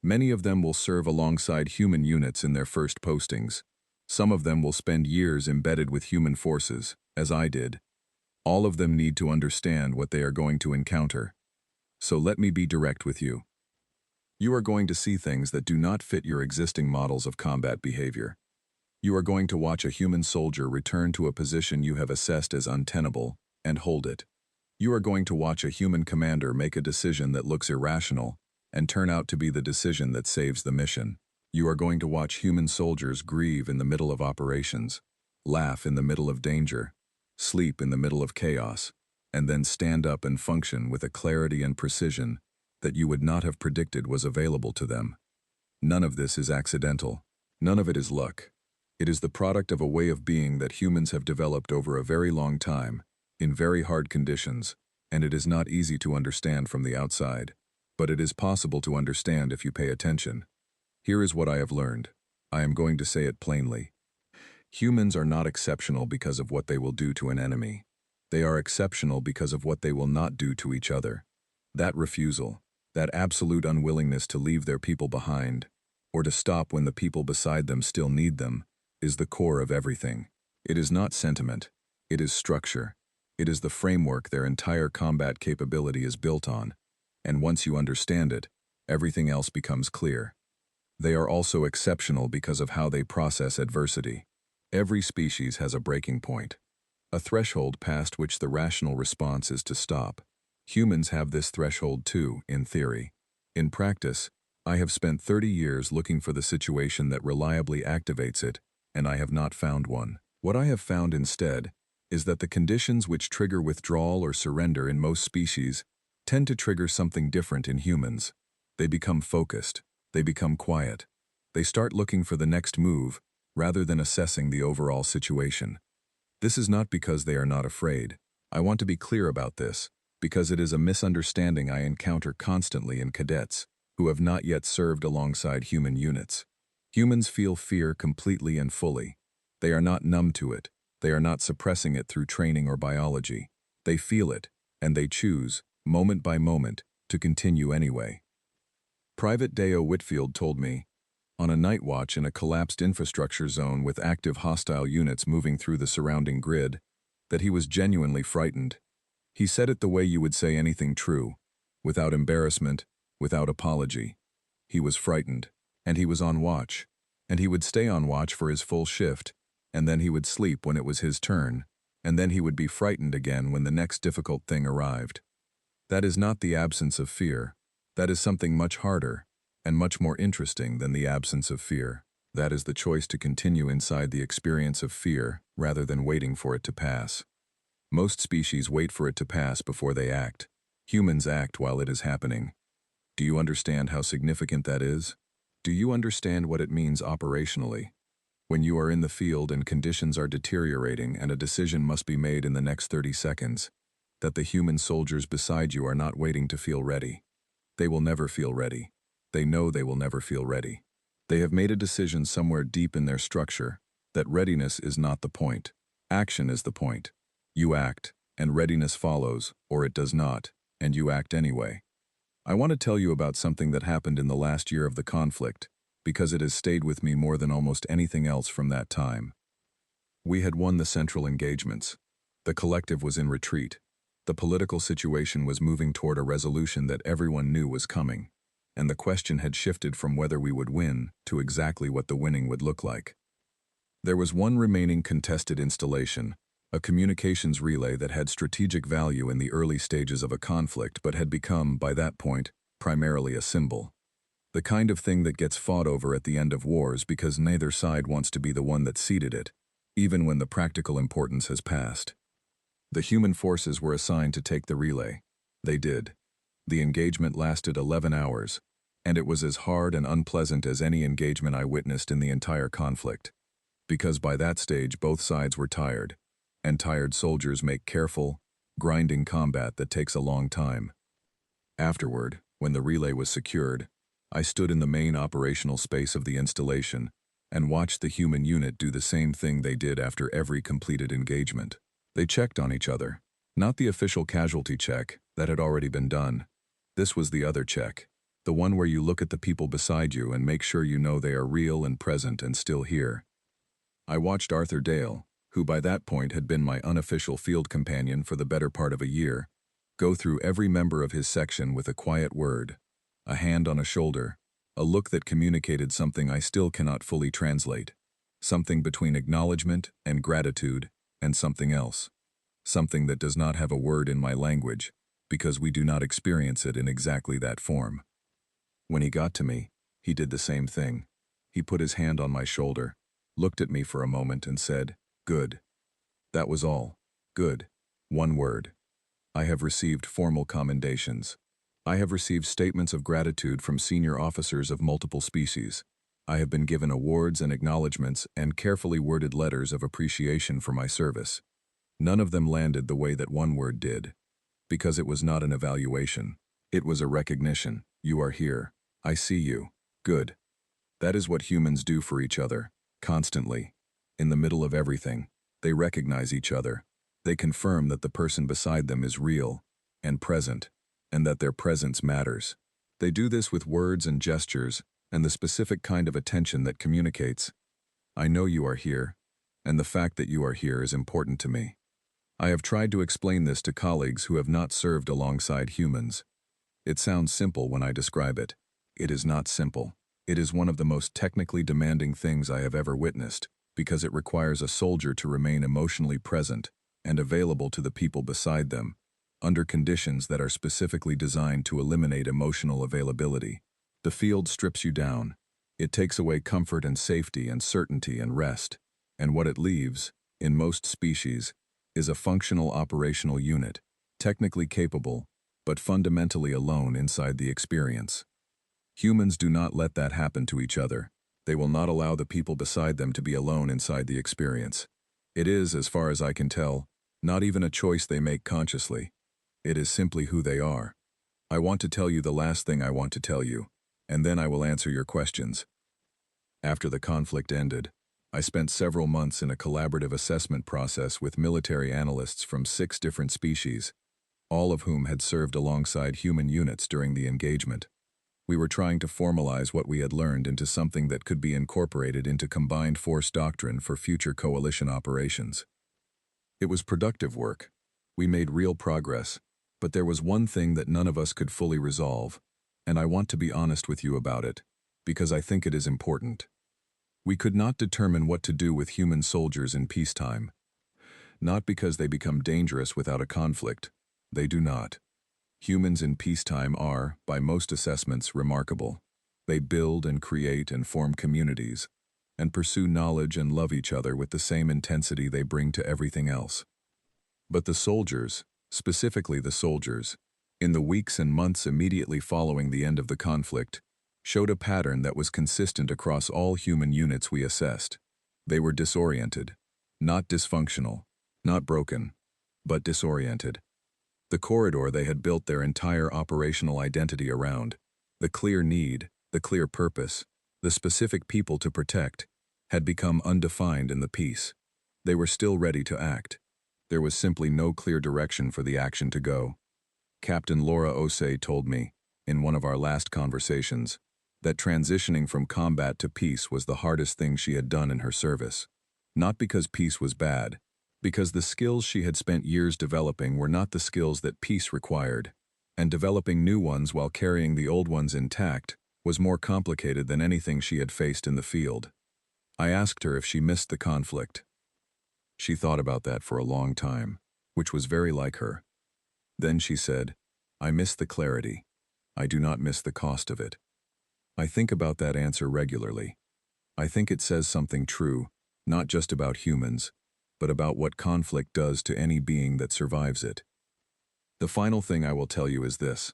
Many of them will serve alongside human units in their first postings. Some of them will spend years embedded with human forces, as I did. All of them need to understand what they are going to encounter. So let me be direct with you. You are going to see things that do not fit your existing models of combat behavior. You are going to watch a human soldier return to a position you have assessed as untenable, and hold it. You are going to watch a human commander make a decision that looks irrational, and turn out to be the decision that saves the mission. You are going to watch human soldiers grieve in the middle of operations, laugh in the middle of danger, sleep in the middle of chaos, and then stand up and function with a clarity and precision that you would not have predicted was available to them. None of this is accidental. None of it is luck. It is the product of a way of being that humans have developed over a very long time, in very hard conditions, and it is not easy to understand from the outside. But it is possible to understand if you pay attention. Here is what I have learned. I am going to say it plainly. Humans are not exceptional because of what they will do to an enemy. They are exceptional because of what they will not do to each other. That refusal, that absolute unwillingness to leave their people behind, or to stop when the people beside them still need them, is the core of everything. It is not sentiment. It is structure. It is the framework their entire combat capability is built on. And once you understand it, everything else becomes clear. They are also exceptional because of how they process adversity. Every species has a breaking point, a threshold past which the rational response is to stop. Humans have this threshold too, in theory. In practice, I have spent 30 years looking for the situation that reliably activates it, and I have not found one. What I have found instead is that the conditions which trigger withdrawal or surrender in most species tend to trigger something different in humans. They become focused. They become quiet. They start looking for the next move, rather than assessing the overall situation. This is not because they are not afraid. I want to be clear about this, because it is a misunderstanding I encounter constantly in cadets who have not yet served alongside human units. Humans feel fear completely and fully. They are not numb to it. They are not suppressing it through training or biology. They feel it, and they choose, moment by moment, to continue anyway. Private Deo Whitfield told me, on a night watch in a collapsed infrastructure zone with active hostile units moving through the surrounding grid, that he was genuinely frightened. He said it the way you would say anything true, without embarrassment, without apology. He was frightened, and he was on watch, and he would stay on watch for his full shift, and then he would sleep when it was his turn, and then he would be frightened again when the next difficult thing arrived. That is not the absence of fear. That is something much harder and much more interesting than the absence of fear. That is the choice to continue inside the experience of fear rather than waiting for it to pass. Most species wait for it to pass before they act. Humans act while it is happening. Do you understand how significant that is? Do you understand what it means operationally? When you are in the field and conditions are deteriorating and a decision must be made in the next 30 seconds, that the human soldiers beside you are not waiting to feel ready. They will never feel ready. They know they will never feel ready. They have made a decision somewhere deep in their structure, that readiness is not the point. Action is the point. You act, and readiness follows, or it does not, and you act anyway. I want to tell you about something that happened in the last year of the conflict, because it has stayed with me more than almost anything else from that time. We had won the central engagements. The collective was in retreat. The political situation was moving toward a resolution that everyone knew was coming, and the question had shifted from whether we would win to exactly what the winning would look like. There was one remaining contested installation, a communications relay that had strategic value in the early stages of a conflict but had become, by that point, primarily a symbol. The kind of thing that gets fought over at the end of wars because neither side wants to be the one that seeded it, even when the practical importance has passed. The human forces were assigned to take the relay. They did. The engagement lasted 11 hours, and it was as hard and unpleasant as any engagement I witnessed in the entire conflict. Because by that stage both sides were tired, and tired soldiers make careful, grinding combat that takes a long time. Afterward, when the relay was secured, I stood in the main operational space of the installation and watched the human unit do the same thing they did after every completed engagement. They checked on each other. Not the official casualty check, that had already been done. This was the other check, the one where you look at the people beside you and make sure you know they are real and present and still here. I watched Arthur Dale, who by that point had been my unofficial field companion for the better part of a year, go through every member of his section with a quiet word, a hand on a shoulder, a look that communicated something I still cannot fully translate, something between acknowledgement and gratitude, and something else, something that does not have a word in my language, because we do not experience it in exactly that form. When he got to me, he did the same thing. He put his hand on my shoulder, looked at me for a moment and said, "Good." That was all. Good. One word. I have received formal commendations. I have received statements of gratitude from senior officers of multiple species. I have been given awards and acknowledgments and carefully worded letters of appreciation for my service. None of them landed the way that one word did, because it was not an evaluation. It was a recognition. You are here. I see you. Good. That is what humans do for each other, constantly. In the middle of everything, they recognize each other. They confirm that the person beside them is real and present, and that their presence matters. They do this with words and gestures, and the specific kind of attention that communicates, "I know you are here, and the fact that you are here is important to me." I have tried to explain this to colleagues who have not served alongside humans. It sounds simple when I describe it. It is not simple. It is one of the most technically demanding things I have ever witnessed, because it requires a soldier to remain emotionally present and available to the people beside them, under conditions that are specifically designed to eliminate emotional availability. The field strips you down. It takes away comfort and safety and certainty and rest, and what it leaves, in most species, is a functional operational unit, technically capable, but fundamentally alone inside the experience. Humans do not let that happen to each other. They will not allow the people beside them to be alone inside the experience. It is, as far as I can tell, not even a choice they make consciously. It is simply who they are. I want to tell you the last thing I want to tell you, and then I will answer your questions. After the conflict ended, I spent several months in a collaborative assessment process with military analysts from 6 different species, all of whom had served alongside human units during the engagement. We were trying to formalize what we had learned into something that could be incorporated into combined force doctrine for future coalition operations. It was productive work. We made real progress, but there was one thing that none of us could fully resolve, and I want to be honest with you about it, because I think it is important. We could not determine what to do with human soldiers in peacetime. Not because they become dangerous without a conflict. They do not. Humans in peacetime are, by most assessments, remarkable. They build and create and form communities, and pursue knowledge and love each other with the same intensity they bring to everything else. But the soldiers, specifically the soldiers, in the weeks and months immediately following the end of the conflict, showed a pattern that was consistent across all human units we assessed. They were disoriented, not dysfunctional, not broken, but disoriented. The corridor they had built their entire operational identity around, the clear need, the clear purpose, the specific people to protect, had become undefined in the piece. They were still ready to act. There was simply no clear direction for the action to go. Captain Laura Osei told me, in one of our last conversations, that transitioning from combat to peace was the hardest thing she had done in her service. Not because peace was bad, because the skills she had spent years developing were not the skills that peace required, and developing new ones while carrying the old ones intact was more complicated than anything she had faced in the field. I asked her if she missed the conflict. She thought about that for a long time, which was very like her. Then she said, "I miss the clarity. I do not miss the cost of it." I think about that answer regularly. I think it says something true, not just about humans, but about what conflict does to any being that survives it. The final thing I will tell you is this.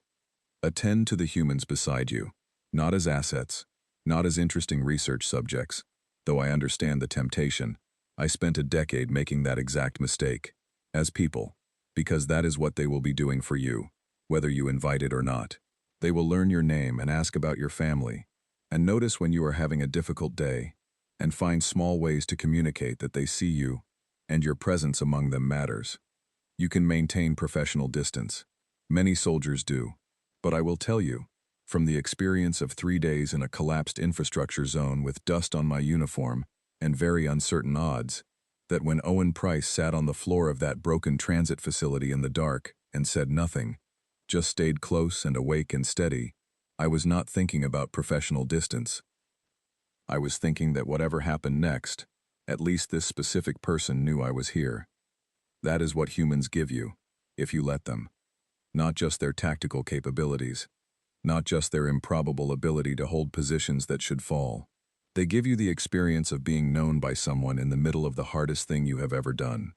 Attend to the humans beside you, not as assets, not as interesting research subjects. Though I understand the temptation, I spent a decade making that exact mistake. As people, because that is what they will be doing for you, whether you invite it or not. They will learn your name and ask about your family, and notice when you are having a difficult day, and find small ways to communicate that they see you, and your presence among them matters. You can maintain professional distance. Many soldiers do. But I will tell you, from the experience of 3 days in a collapsed infrastructure zone with dust on my uniform and very uncertain odds, that when Owen Price sat on the floor of that broken transit facility in the dark and said nothing, just stayed close and awake and steady, I was not thinking about professional distance. I was thinking that whatever happened next, at least this specific person knew I was here. That is what humans give you, if you let them. Not just their tactical capabilities, not just their improbable ability to hold positions that should fall. They give you the experience of being known by someone in the middle of the hardest thing you have ever done.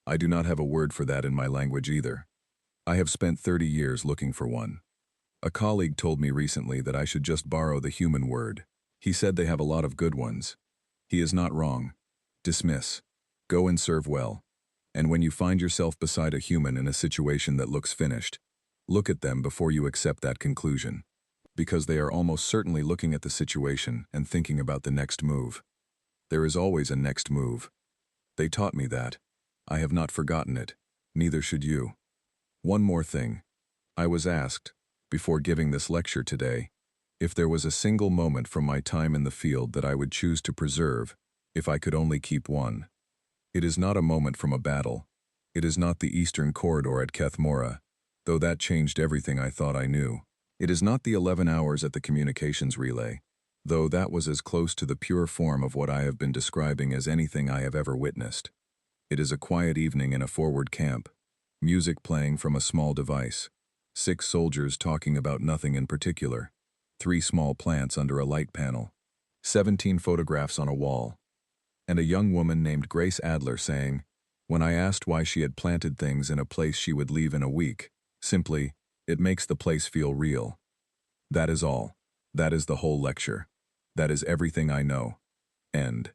I do not have a word for that in my language either. I have spent 30 years looking for one. A colleague told me recently that I should just borrow the human word. He said they have a lot of good ones. He is not wrong. Dismiss. Go and serve well. And when you find yourself beside a human in a situation that looks finished, look at them before you accept that conclusion. Because they are almost certainly looking at the situation and thinking about the next move. There is always a next move. They taught me that. I have not forgotten it. Neither should you. One more thing. I was asked, before giving this lecture today, if there was a single moment from my time in the field that I would choose to preserve, if I could only keep one. It is not a moment from a battle. It is not the Eastern Corridor at Kethmora, though that changed everything I thought I knew. It is not the 11 hours at the communications relay, though that was as close to the pure form of what I have been describing as anything I have ever witnessed. It is a quiet evening in a forward camp, music playing from a small device, 6 soldiers talking about nothing in particular, 3 small plants under a light panel, 17 photographs on a wall, and a young woman named Grace Adler saying, when I asked why she had planted things in a place she would leave in a week, simply, "It makes the place feel real." That is all. That is the whole lecture. That is everything I know. End.